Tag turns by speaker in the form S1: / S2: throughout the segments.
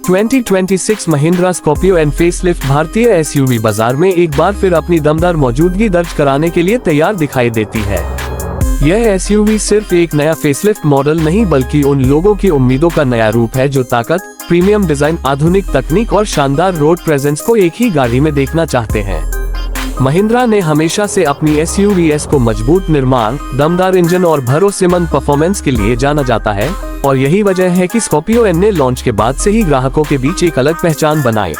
S1: 2026 Mahindra Scorpio and facelift भारतीय SUV बाजार में एक बार फिर अपनी दमदार मौजूदगी दर्ज कराने के लिए तैयार दिखाई देती है। यह एसयूवी सिर्फ एक नया फेसलिफ्ट मॉडल नहीं बल्कि उन लोगों की उम्मीदों का नया रूप है जो ताकत, प्रीमियम डिजाइन, आधुनिक तकनीक और शानदार रोड प्रेजेंस को एक ही गाड़ी में देखना चाहते हैं। महिंद्रा ने हमेशा से अपनी एसयूवीएस को मजबूत निर्माण, दमदार इंजन और भरोसेमंद परफॉर्मेंस के लिए जाना जाता है और यही वजह है कि स्कॉर्पियो एन ने लॉन्च के बाद से ही ग्राहकों के बीच एक अलग पहचान बनाई।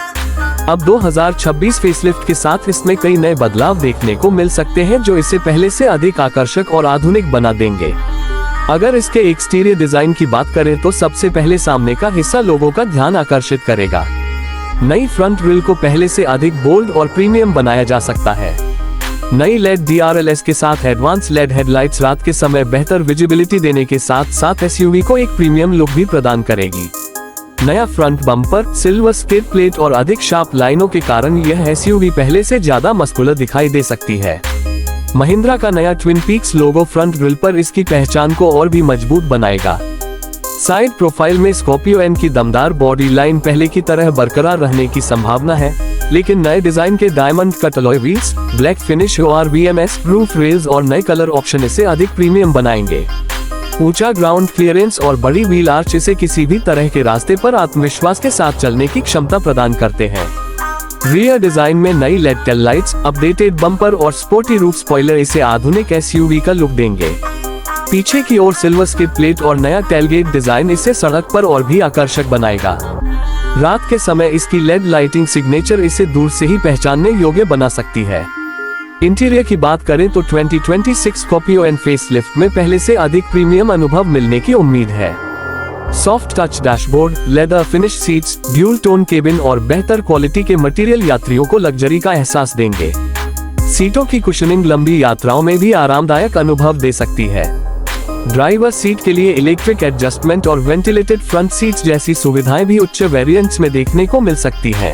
S1: अब 2026 फेसलिफ्ट के साथ इसमें कई नए बदलाव देखने को मिल सकते हैं जो इसे पहले से अधिक आकर्षक और आधुनिक बना देंगे। अगर इसके एक्सटीरियर डिजाइन की बात करें तो सबसे पहले सामने का हिस्सा लोगों का ध्यान आकर्षित करेगा। नई फ्रंट ग्रिल को पहले से अधिक बोल्ड और प्रीमियम बनाया जा सकता है। नई लेड DRLS के साथ एडवांस लेड हेडलाइट्स रात के समय बेहतर विजिबिलिटी देने के साथ साथ एसयूवी को एक प्रीमियम लुक भी प्रदान करेगी। नया front bumper, silver skid plate और अधिक शार्प लाइनों के कारण यह एसयूवी पहले से ज्यादा मस्कुलर दिखाई दे सकती है। महिंद्रा का नया ट्विन पीक्स लोगो फ्रंट ग्रिल पर इसकी पहचान को और भी मजबूत बनाएगा। साइड प्रोफाइल में स्कॉर्पियो एन की दमदार बॉडी लाइन पहले की तरह बरकरार रहने की संभावना है, लेकिन नए डिजाइन के diamond cut alloy wheels, black finish ORVMS roof rails और नए कलर ऑप्शन इसे अधिक प्रीमियम बनाएंगे। ऊंचा ग्राउंड क्लियरेंस और बड़ी व्हील आर्च इसे किसी भी तरह के रास्ते पर आत्मविश्वास के साथ चलने की क्षमता प्रदान करते हैं। रियर डिजाइन में नई lead tail lights, updated bumper और स्पोर्टी रूफ स्पॉइलर इसे आधुनिक एसयूवी का लुक देंगे। पीछे की ओर सिल्वर स्किड प्लेट और नया टेलगेट डिजाइन इसे सड़क पर और भी आकर्षक बनाएगा। रात के समय इसकी लेड लाइटिंग सिग्नेचर इसे दूर से ही पहचानने योग्य बना सकती है। इंटीरियर की बात करें तो 2026 स्कॉर्पियो एन फेसलिफ्ट में पहले से अधिक प्रीमियम अनुभव मिलने की उम्मीद है। Soft touch dashboard, leather finish seats, dual tone cabin और बेहतर क्वालिटी के मटेरियल यात्रियों को लग्जरी का एहसास देंगे। सीटों की कुशनिंग लंबी यात्राओं में भी आरामदायक अनुभव दे सकती है। ड्राइवर सीट के लिए इलेक्ट्रिक एडजस्टमेंट और वेंटिलेटेड फ्रंट सीट्स जैसी सुविधाएं भी उच्च वेरिएंट्स में देखने को मिल सकती हैं।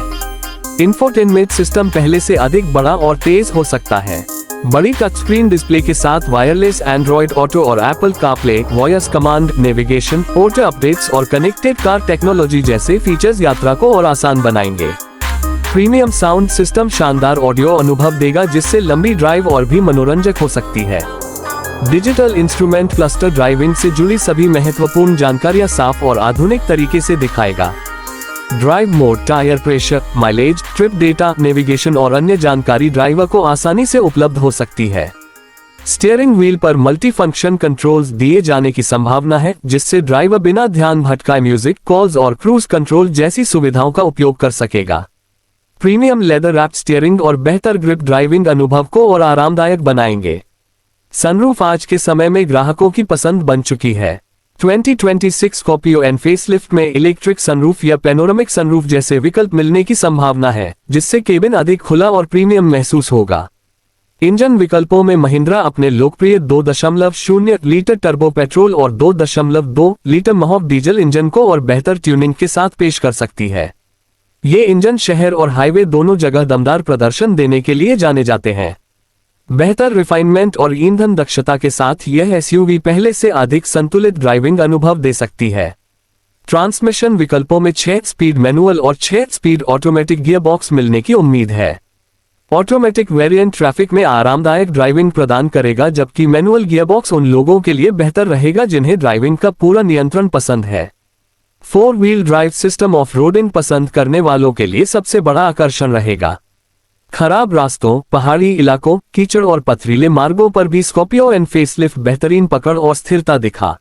S1: इंफोटेनमेंट सिस्टम पहले से अधिक बड़ा और तेज हो सकता है। बड़ी टच स्क्रीन डिस्प्ले के साथ वायरलेस एंड्रॉइड ऑटो और Apple CarPlay, voice command, navigation, auto updates और कनेक्टेड कार टेक्नोलॉजी जैसे फीचर्स यात्रा को और आसान बनाएंगे। प्रीमियम साउंड सिस्टम शानदार ऑडियो अनुभव देगा जिससे लंबी ड्राइव और भी मनोरंजक हो सकती है। डिजिटल इंस्ट्रूमेंट क्लस्टर ड्राइविंग से जुड़ी सभी महत्वपूर्ण जानकारियां साफ और आधुनिक तरीके से दिखाएगा। Drive mode, tyre pressure, mileage, trip data, navigation और अन्य जानकारी ड्राइवर को आसानी से उपलब्ध हो सकती है। स्टीयरिंग व्हील पर मल्टी फंक्शन कंट्रोल्स दिए जाने की संभावना है जिससे ड्राइवर बिना ध्यान भटकाए म्यूजिक, कॉल्स और क्रूज कंट्रोल जैसी सुविधाओं का उपयोग कर सकेगा। प्रीमियम लेदर रैप्ड स्टीयरिंग और बेहतर ग्रिप ड्राइविंग अनुभव को और आरामदायक बनाएंगे। सनरूफ आज के समय में ग्राहकों की पसंद बन चुकी है। 2026 स्कॉर्पियो एन फेसलिफ्ट में इलेक्ट्रिक सनरूफ या पैनोरामिक सनरूफ जैसे विकल्प मिलने की संभावना है जिससे केबिन अधिक खुला और प्रीमियम महसूस होगा। इंजन विकल्पों में महिंद्रा अपने लोकप्रिय 2.0 लीटर टर्बो पेट्रोल और 2.2 लीटर महॉब डीजल इंजन को और बेहतर ट्यूनिंग के साथ पेश कर सकती है। ये इंजन शहर और हाईवे दोनों जगह दमदार प्रदर्शन देने के लिए जाने जाते हैं। बेहतर रिफाइनमेंट और ईंधन दक्षता के साथ यह एसयूवी पहले से अधिक संतुलित ड्राइविंग अनुभव दे सकती है। ट्रांसमिशन विकल्पों में 6 स्पीड मैनुअल और 6 स्पीड ऑटोमेटिक गियरबॉक्स मिलने की उम्मीद है। ऑटोमेटिक वेरिएंट ट्रैफिक में आरामदायक ड्राइविंग प्रदान करेगा जबकि मैनुअल गियरबॉक्स उन लोगों के लिए बेहतर रहेगा जिन्हें ड्राइविंग का पूरा नियंत्रण पसंद है। 4 wheel drive system off roading पसंद करने वालों के लिए सबसे बड़ा आकर्षण रहेगा। खराब रास्तों, पहाड़ी इलाकों, कीचड़ और पथरीले मार्गों पर भी स्कॉर्पियो एन फेसलिफ्ट बेहतरीन पकड़ और स्थिरता दिखा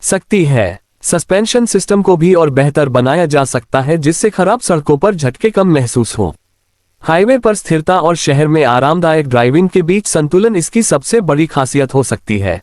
S1: सकती है। सस्पेंशन सिस्टम को भी और बेहतर बनाया जा सकता है जिससे खराब सड़कों पर झटके कम महसूस हो। हाईवे पर स्थिरता और शहर में आरामदायक ड्राइविंग के बीच संतुलन इसकी सबसे बड़ी खासियत हो सकती है।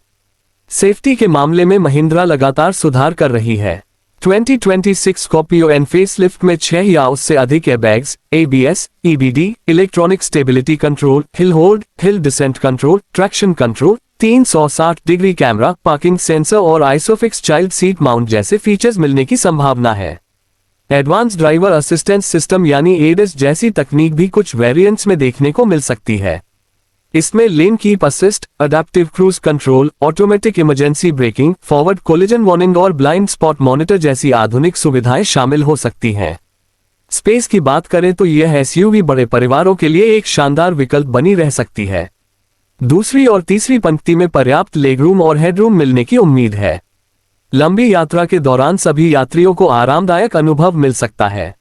S1: सेफ्टी के मामले में महिंद्रा लगातार सुधार कर रही है। 2026 स्कॉर्पियो एन फेसलिफ्ट में 6 या उससे अधिक airbags, ABS, EBD, electronic stability control, hill hold, hill descent control, traction control, 360 degree camera, parking sensor और आइसोफिक्स चाइल्ड सीट माउंट जैसे फीचर्स मिलने की संभावना है। एडवांस ड्राइवर असिस्टेंस सिस्टम यानी ADAS जैसी तकनीक भी कुछ वेरिएंट्स में देखने को मिल सकती है। इसमें lane keep assist, adaptive cruise control, automatic emergency breaking, forward collision warning और ब्लाइंड स्पॉट मॉनिटर जैसी आधुनिक सुविधाएं शामिल हो सकती हैं। स्पेस की बात करें तो यह एसयूवी बड़े परिवारों के लिए एक शानदार विकल्प बनी रह सकती है। दूसरी और तीसरी पंक्ति में पर्याप्त लेगरूम और हेडरूम मिलने की उम्मीद है। लंबी यात्रा के दौरान सभी यात्रियों को आरामदायक अनुभव मिल सकता है।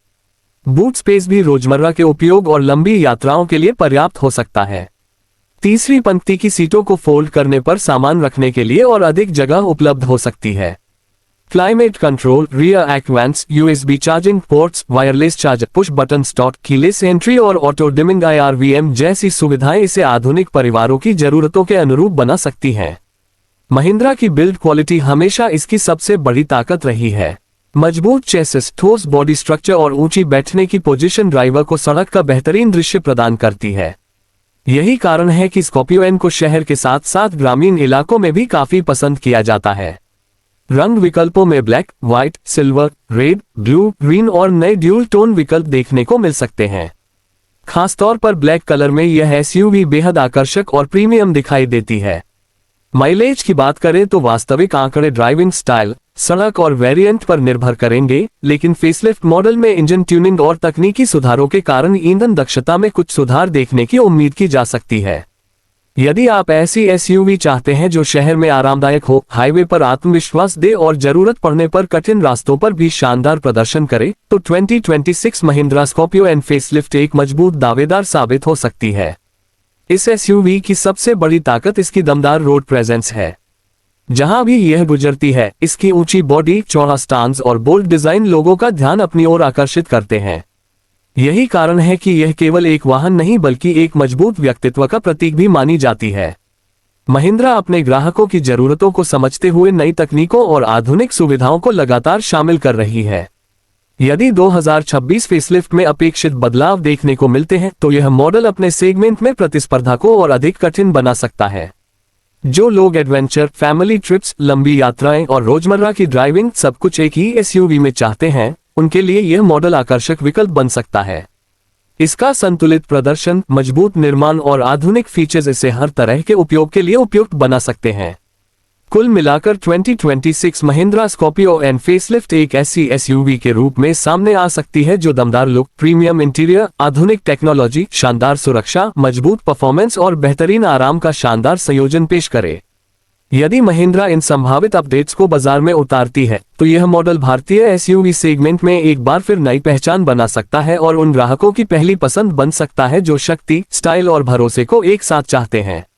S1: बूट स्पेस भी रोजमर्रा के उपयोग और लंबी यात्राओं के लिए पर्याप्त हो सकता है। तीसरी पंक्ति की सीटों को फोल्ड करने पर सामान रखने के लिए और अधिक जगह उपलब्ध हो सकती है। Climate control, rear AC vents, USB charging ports, wireless charger, push button start, keyless entry और ऑटो डिमिंग IRVM जैसी सुविधाएं इसे आधुनिक परिवारों की जरूरतों के अनुरूप बना सकती हैं। महिंद्रा की बिल्ड क्वालिटी हमेशा इसकी सबसे बड़ी ताकत रही है। मजबूत चेसिस, ठोस बॉडी स्ट्रक्चर और ऊंची बैठने की पोजीशन ड्राइवर को सड़क का बेहतरीन दृश्य प्रदान करती है। यही कारण है कि स्कॉर्पियो एन को शहर के साथ साथ ग्रामीण इलाकों में भी काफी पसंद किया जाता है। रंग विकल्पों में black, white, silver, red, blue, green और नए ड्यूल टोन विकल्प देखने को मिल सकते हैं। खासतौर पर ब्लैक कलर में यह एसयूवी बेहद आकर्षक और प्रीमियम दिखाई देती है। माइलेज की बात करें तो वास्तविक आंकड़े ड्राइविंग स्टाइल, सड़क और वेरिएंट पर निर्भर करेंगे, लेकिन फेसलिफ्ट मॉडल में इंजन ट्यूनिंग और तकनीकी सुधारों के कारण ईंधन दक्षता में कुछ सुधार देखने की उम्मीद की जा सकती है। यदि आप ऐसी एसयूवी चाहते हैं जो शहर में आरामदायक हो, हाईवे पर आत्मविश्वास दे और जरूरत पड़ने पर कठिन रास्तों पर भी शानदार प्रदर्शन करे, तो 2026 महिंद्रा स्कॉर्पियो एन फेसलिफ्ट एक मजबूत दावेदार साबित हो सकती है। इस एसयूवी की सबसे बड़ी ताकत इसकी दमदार रोड प्रेजेंस है। जहां भी यह गुजरती है, इसकी ऊंची बॉडी, चौड़ा स्टांस और बोल्ड डिजाइन लोगों का ध्यान अपनी ओर आकर्षित करते हैं। यही कारण है कि यह केवल एक वाहन नहीं बल्कि एक मजबूत व्यक्तित्व का प्रतीक भी मानी जाती है। महिंद्रा अपने ग्राहकों की जरूरतों को समझते हुए नई तकनीकों और आधुनिक सुविधाओं को लगातार शामिल कर रही है। यदि 2026 फेसलिफ्ट में अपेक्षित बदलाव देखने को मिलते हैं, तो यह मॉडल अपने सेगमेंट में प्रतिस्पर्धा को और अधिक कठिन बना सकता है। जो लोग एडवेंचर, फैमिली ट्रिप्स, लंबी यात्राएं और रोजमर्रा की ड्राइविंग सब कुछ एक ही एसयूवी में चाहते हैं, उनके लिए यह मॉडल आकर्षक विकल्प बन सकता है। इसका संतुलित प्रदर्शन, मजबूत निर्माण और आधुनिक फीचर्स इसे हर तरह के उपयोग के लिए उपयुक्त बना सकते हैं। कुल मिलाकर 2026 महिंद्रा स्कॉर्पियो एन फेसलिफ्ट एक ऐसी एसयूवी के रूप में सामने आ सकती है जो दमदार लुक, प्रीमियम इंटीरियर, आधुनिक टेक्नोलॉजी, शानदार सुरक्षा, मजबूत परफॉर्मेंस और बेहतरीन आराम का शानदार संयोजन पेश करे। यदि महिंद्रा इन संभावित अपडेट्स को बाजार में उतारती है, तो यह मॉडल भारतीय एसयूवी सेगमेंट में एक बार फिर नई पहचान बना सकता है और उन ग्राहकों की पहली पसंद बन सकता है जो शक्ति, स्टाइल और भरोसे को एक साथ चाहते हैं।